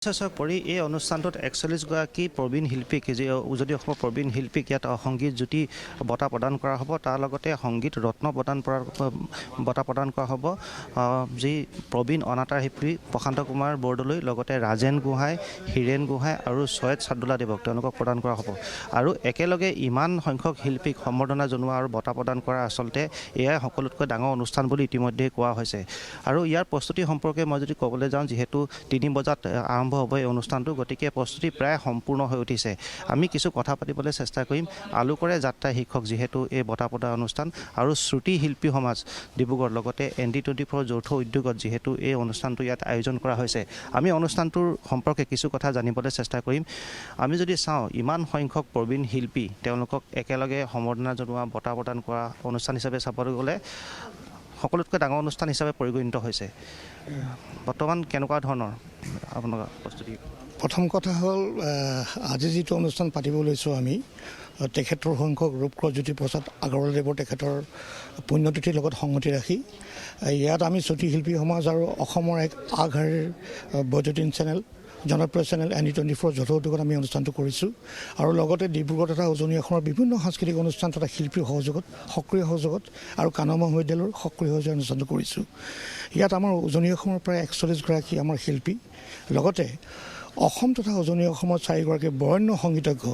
পৰি এই অনুষ্ঠানটোত ৪১গৰাকী প্ৰবীণ শিল্পীক উজনি অসমৰ প্ৰবীণ শিল্পীক ইয়াত সংগীত জ্যোতি বঁটা প্ৰদান কৰা হ'ব। তাৰ লগতে সংগীত ৰত্ন বঁটা প্ৰদান কৰা হ'ব যি প্ৰবীণ অনাতাঁৰ শিল্পী প্ৰশান্ত কুমাৰ বৰদলৈ, লগতে ৰাজেন গোহাঁই, হীৰেণ গোহাঁই আৰু চৈয়দ ছাদুল্লা দেৱক তেওঁলোকক প্ৰদান কৰা হ'ব। আৰু একেলগে ইমান সংখ্যক শিল্পীক সম্বৰ্ধনা জনোৱা আৰু বঁটা প্ৰদান কৰা আচলতে এয়াই সকলোতকৈ ডাঙৰ অনুষ্ঠান বুলি ইতিমধ্যে কোৱা হৈছে। আৰু ইয়াৰ প্ৰস্তুতি সম্পৰ্কে মই যদি ক'বলৈ যাওঁ, যিহেতু ৩ বজাত আৰম্ভ হ'ব এই অনুষ্ঠানটো, গতিকে প্ৰস্তুতি প্ৰায় সম্পূৰ্ণ হৈ উঠিছে। আমি কিছু কথা পাতিবলৈ চেষ্টা কৰিম আলোকৰে যাত্ৰা শীৰ্ষক যিহেতু এই বঁটা প্ৰদান অনুষ্ঠান আৰু শ্ৰুতি শিল্পী সমাজ ডিব্ৰুগড় লগতে ND24 যৌথ উদ্যোগত যিহেতু এই অনুষ্ঠানটো ইয়াত আয়োজন কৰা হৈছে, আমি অনুষ্ঠানটোৰ সম্পৰ্কে কিছু কথা জানিবলৈ চেষ্টা কৰিম। আমি যদি চাওঁ ইমান সংখ্যক প্ৰবীণ শিল্পী তেওঁলোকক একেলগে সম্বৰ্ধনা জনোৱা বঁটা প্ৰদান কৰা অনুষ্ঠান হিচাপে চাবলৈ গ'লে সকলোতকৈ ডাঙৰ অনুষ্ঠান হিচাপে পৰিগণিত হৈছে। বৰ্তমান কেনেকুৱা ধৰণৰ আপোনাৰ প্ৰস্তুতি? প্ৰথম কথা হ'ল আজি যিটো অনুষ্ঠান পাতিব লৈছোঁ আমি তেখেতৰ সংখ্যক ৰূপকৰ জ্যোতিপ্ৰসাদ আগৰৱালাদেৱৰ তেখেতৰ পুণ্যতিথিৰ লগত সংগতি ৰাখি ইয়াত আমি শ্ৰুতি শিল্পী সমাজ আৰু অসমৰ এক আগশাৰীৰ বৈদ্যুতিন চেনেল জনপ্ৰিয় চেনেল ND24 যৌথ উদ্যোগত আমি অনুষ্ঠানটো কৰিছোঁ। আৰু লগতে ডিব্ৰুগড় তথা উজনি অসমৰ বিভিন্ন সাংস্কৃতিক অনুষ্ঠান তথা শিল্পীৰ সহযোগত সক্ৰিয় সহযোগত আৰু কানম মহাবিদ্যালয়ৰ সক্ৰিয় সহযোগত অনুষ্ঠানটো কৰিছোঁ। ইয়াত আমাৰ উজনি অসমৰ প্ৰায় ৪১গৰাকী আমাৰ শিল্পী, লগতে অসম তথা উজনি অসমৰ 4গৰাকী বৰেণ্য সংগীতজ্ঞ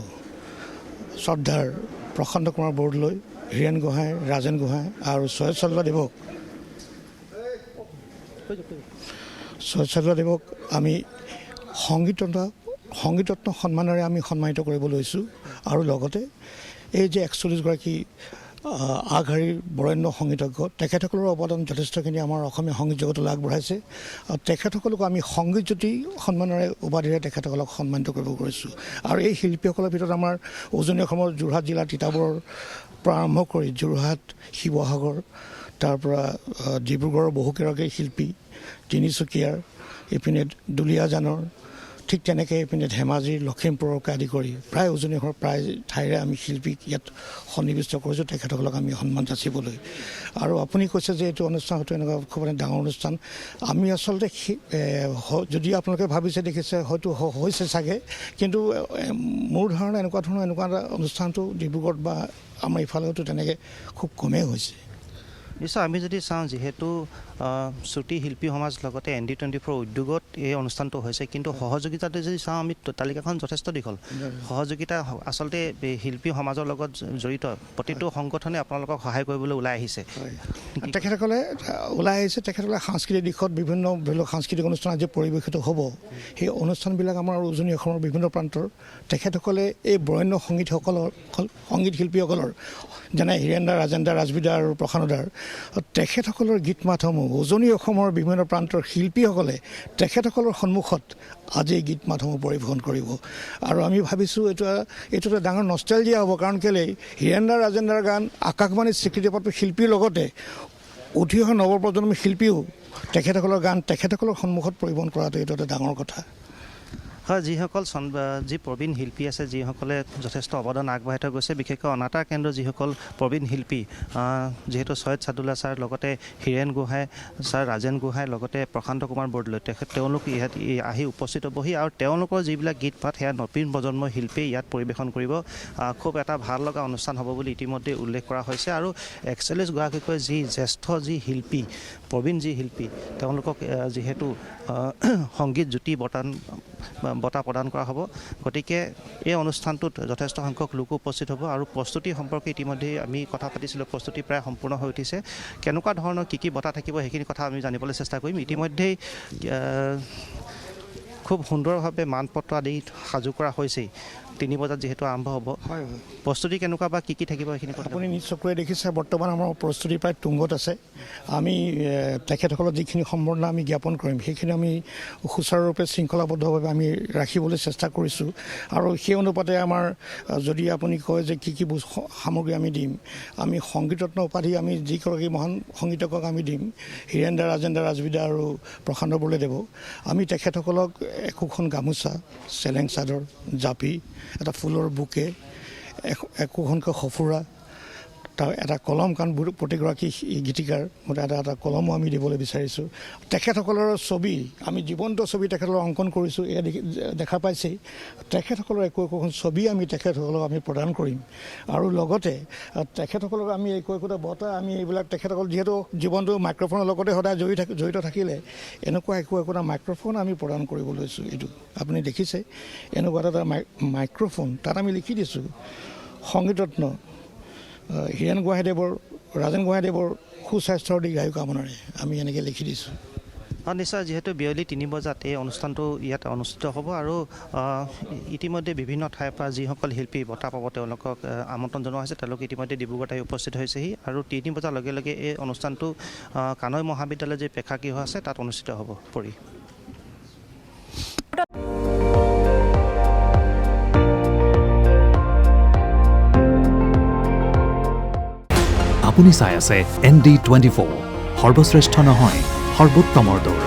শ্ৰদ্ধাৰ প্ৰশান্ত কুমাৰ বৰদলৈ, হীৰেণ গোহাঁই, ৰাজেন গোহাঁই আৰু চৈয়দ ছাদুল্লা দেৱক আমি সংগীতৰত্ন সন্মানেৰে আমি সন্মানিত কৰিব লৈছোঁ। আৰু লগতে এই যে ৪১গৰাকী আগশাৰীৰ বৰেণ্য সংগীতজ্ঞ তেখেতসকলৰ অৱদান যথেষ্টখিনি আমাৰ অসমীয়া সংগীত জগতলৈ আগবঢ়াইছে। আৰু তেখেতসকলক আমি সংগীত জ্যোতি সন্মানেৰে উপাধিৰে তেখেতসকলক সন্মানিত কৰিব কৰিছোঁ। আৰু এই শিল্পীসকলৰ ভিতৰত আমাৰ উজনি অসমৰ যোৰহাট জিলাৰ তিতাবৰৰ পৰা আৰম্ভ কৰি যোৰহাট, শিৱসাগৰ, তাৰপৰা ডিব্ৰুগড়ৰ বহুকেইগৰাকী শিল্পী, তিনিচুকীয়াৰ, এইপিনে দুলীয়াজানৰ, ঠিক তেনেকৈ এইপিনে ধেমাজিৰ, লখিমপুৰকে আদি কৰি প্ৰায় উজনি অসমৰ প্ৰায় ঠাইৰে আমি শিল্পীক ইয়াত সন্নিৱিষ্ট কৰিছোঁ তেখেতসকলক আমি সন্মান যাচিবলৈ। আৰু আপুনি কৈছে যে এইটো অনুষ্ঠান হয়তো এনেকুৱা খুব ডাঙৰ অনুষ্ঠান। আমি আচলতে যদি আপোনালোকে ভাবিছে দেখিছে হয়তো হৈছে চাগে, কিন্তু মোৰ ধাৰণা এনেকুৱা এটা অনুষ্ঠানটো ডিব্ৰুগড়ত বা আমাৰ ইফালেওতো তেনেকৈ খুব কমেই হৈছে। নিশ্চয় আমি যদি চাওঁ যিহেতু শ্ৰুতি শিল্পী সমাজ লগতে ND24 উদ্যোগত এই অনুষ্ঠানটো হৈছে, কিন্তু সহযোগিতাটো যদি চাওঁ আমি তালিকাখন যথেষ্ট দীঘল। সহযোগিতা আচলতে শিল্পী সমাজৰ লগত জড়িত প্ৰতিটো সংগঠনে আপোনালোকক সহায় কৰিবলৈ ওলাই আহিছে। তেখেতসকলে ওলাই আহিছে, তেখেতসকলে সাংস্কৃতিক দিশত বিভিন্ন সাংস্কৃতিক অনুষ্ঠান আজি পৰিৱেশিত হ'ব। সেই অনুষ্ঠানবিলাক আমাৰ উজনি অসমৰ বিভিন্ন প্ৰান্তৰ তেখেতসকলে এই বৰেণ্য সংগীত শিল্পীসকলৰ যেনে হীৰেণ দা, ৰাজেন দা, ৰাজবি দা আৰু প্ৰশান্ত দাৰ তেখেতসকলৰ গীত মাতসমূহ উজনি অসমৰ বিভিন্ন প্ৰান্তৰ শিল্পীসকলে তেখেতসকলৰ সন্মুখত আজি এই গীত মাতসমূহ পৰিৱেশন কৰিব। আৰু আমি ভাবিছোঁ এইটো এটা ডাঙৰ নষ্টালজিয়া হ'ব। কাৰণ কেলৈ হীৰেণ দা, ৰাজেন দাৰ গান আকাশবাণীত স্বীকৃতিপ্ৰাপ্ত শিল্পীৰ লগতে উঠি অহা নৱপ্ৰজন্মৰ শিল্পীও তেখেতসকলৰ গান তেখেতসকলৰ সন্মুখত পৰিৱেশন কৰাটো এইটো এটা ডাঙৰ কথা। হয়, যিসকল যি প্ৰবীণ শিল্পী আছে, যিসকলে যথেষ্ট অৱদান আগবঢ়াই থৈ গৈছে, বিশেষকৈ অনাতাঁৰ কেন্দ্ৰ যিসকল প্ৰবীণ শিল্পী, যিহেতু চৈয়দ ছাদুল্লা ছাৰ, লগতে হীৰেণ গোহাঁই ছাৰ, ৰাজেন গোহাঁই, লগতে প্ৰশান্ত কুমাৰ বৰদলৈ তেওঁলোক ইয়াত আহি উপস্থিত হ'বহি। আৰু তেওঁলোকৰ যিবিলাক গীত মাত সেয়া নতুন প্ৰজন্মৰ শিল্পীয়ে ইয়াত পৰিৱেশন কৰিব। খুব এটা ভাল লগা অনুষ্ঠান হ'ব বুলি ইতিমধ্যে উল্লেখ কৰা হৈছে। আৰু ৪১গৰাকীকৈ যি জ্যেষ্ঠ যি শিল্পী, প্ৰবীণ যি শিল্পী, তেওঁলোকক যিহেতু সংগীত জ্যোতি বঁটা প্ৰদান কৰা হ'ব, গতিকে এই অনুষ্ঠানটোত যথেষ্ট সংখ্যক লোক উপস্থিত হ'ব। আৰু প্ৰস্তুতি সম্পৰ্কে ইতিমধ্যে আমি কথা পাতিছিলোঁ, প্ৰস্তুতি প্ৰায় সম্পূৰ্ণ হৈ উঠিছে। কেনেকুৱা ধৰণৰ কি বঁটা থাকিব সেইখিনি কথা আমি জানিবলৈ চেষ্টা কৰিম। ইতিমধ্যেই খুব সুন্দৰভাৱে মানপত্ৰ আদি সাজু কৰা হৈছেই। ৩ বজাত যিহেতু আৰম্ভ হ'ব, প্ৰস্তুতি কেনেকুৱা বা কি থাকিব সেইখিনি কথা আপুনি নিজ চকুৰে দেখিছে। বৰ্তমান আমাৰ প্ৰস্তুতি প্ৰায় তুংগত আছে। আমি তেখেতসকলৰ যিখিনি সম্বৰ্ধনা আমি জ্ঞাপন কৰিম সেইখিনি আমি সুচাৰুৰূপে শৃংখলাবদ্ধভাৱে আমি ৰাখিবলৈ চেষ্টা কৰিছোঁ। আৰু সেই অনুপাতে আমাৰ যদি আপুনি কয় যে কি সামগ্ৰী আমি দিম, আমি সংগীতৰত্ন উপাধি আমি যিগৰাকী মহান সংগীতজ্ঞক আমি দিম, হীৰেণ দা, ৰাজেন দা, ৰাজবি দা আৰু প্ৰশান্ত বৰদলৈদেৱ, আমি তেখেতসকলক একোখন গামোচা, চেলেং চাদৰ, জাপি, এটা ফুলৰ বুকে, একোখনকৈ সঁফুৰা, তাৰ এটা কলম কাৰণ প্ৰতিগৰাকী গীতিকাৰ মই এটা কলমো আমি দিবলৈ বিচাৰিছোঁ তেখেতসকলৰ ছবি আমি জীৱন্ত ছবি তেখেতসকলক অংকন কৰিছোঁ এয়া দেখা পাইছেই তেখেতসকলৰ একোখন ছবি আমি তেখেতসকলক আমি প্ৰদান কৰিম আৰু লগতে তেখেতসকলক আমি একোটা বঁটা আমি এইবিলাক তেখেতসকল যিহেতু জীৱনটো মাইক্ৰফোনৰ লগতে সদায় জড়িত থাকিলে এনেকুৱা একোটা মাইক্ৰফোন আমি প্ৰদান কৰিব লৈছোঁ এইটো আপুনি দেখিছে এনেকুৱা এটা মাইক্ৰফোন তাত আমি লিখি দিছোঁ সংগীত ৰত্ন হীৰেণ গোহাঁইদেৱৰ ৰাজেন গোহাঁইদেৱৰ সুস্বাস্থ্যৰ দীৰ্ঘায়ু কামনাৰে আমি এনেকৈ লিখি দিছোঁ নিশ্চয় যিহেতু বিয়লি 3 বজাত এই অনুষ্ঠানটো ইয়াত অনুষ্ঠিত হ'ব আৰু ইতিমধ্যে বিভিন্ন ঠাইৰ পৰা যিসকল শিল্পী বঁটা পাব তেওঁলোকক আমন্ত্ৰণ জনোৱা হৈছে তেওঁলোক ইতিমধ্যে ডিব্ৰুগড়ত আহি উপস্থিত হৈছেহি আৰু 3 বজাৰ লগে লগে এই অনুষ্ঠানটো কানৈ মহাবিদ্যালয়ৰ যি প্ৰেক্ষাগৃহ আছে তাত অনুষ্ঠিত হ'ব পৰি আপুনি চাই আছে ND24 সৰ্বশ্ৰেষ্ঠ নহয় সৰ্বোত্তমৰ দৌৰ